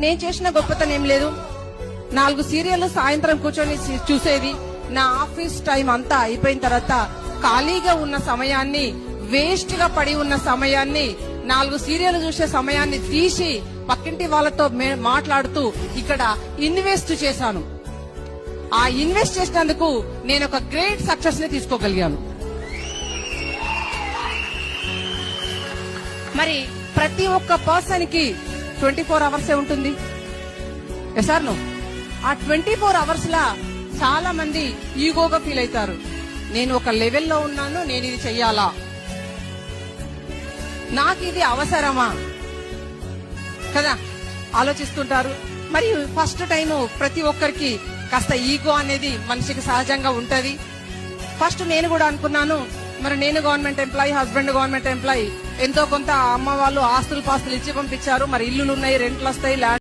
నేను చేసిన గొప్పతనం ఏం లేదు. 4 సీరియల్ సాయంత్రం కూర్చొని చూసేది. నా ఆఫీస్ టైం అంతా అయిపోయిన తర్వాత ఖాళీగా ఉన్న సమయాన్ని, వేస్ట్ గా పడి ఉన్న సమయాన్ని, 4 సీరియల్ చూసే సమయాన్ని తీసి పక్కింటి వాళ్ళతో మాట్లాడుతూ ఇక్కడ ఇన్వెస్ట్ చేశాను. ఆ ఇన్వెస్ట్ చేసినందుకు నేను ఒక గ్రేట్ సక్సెస్ ని తీసుకోగలిగాను. మరి ప్రతి ఒక్క పర్సన్ కి 24 అవర్సే ఉంటుంది. సార్ నో, ఆ 24 అవర్స్ లా చాలా మంది ఈగోగా ఫీల్ అవుతారు. నేను ఒక లెవెల్లో ఉన్నాను, నేను ఇది చెయ్యాలా, నాకు ఇది అవసరమా కదా ఆలోచిస్తుంటారు. మరి ఫస్ట్ టైం ప్రతి ఒక్కరికి కాస్త ఈగో అనేది మనిషికి సహజంగా ఉంటది. ఫస్ట్ నేను కూడా అనుకున్నాను, మరి నేను government employee, husband government employee, ఎంతో కొంత అమ్మ వాళ్ళు ఆస్తులు పాస్తులు ఇచ్చి పంపించారు, మరి ఇల్లులు ఉన్నాయి, రెంట్లు వస్తాయి, ల్యాండ్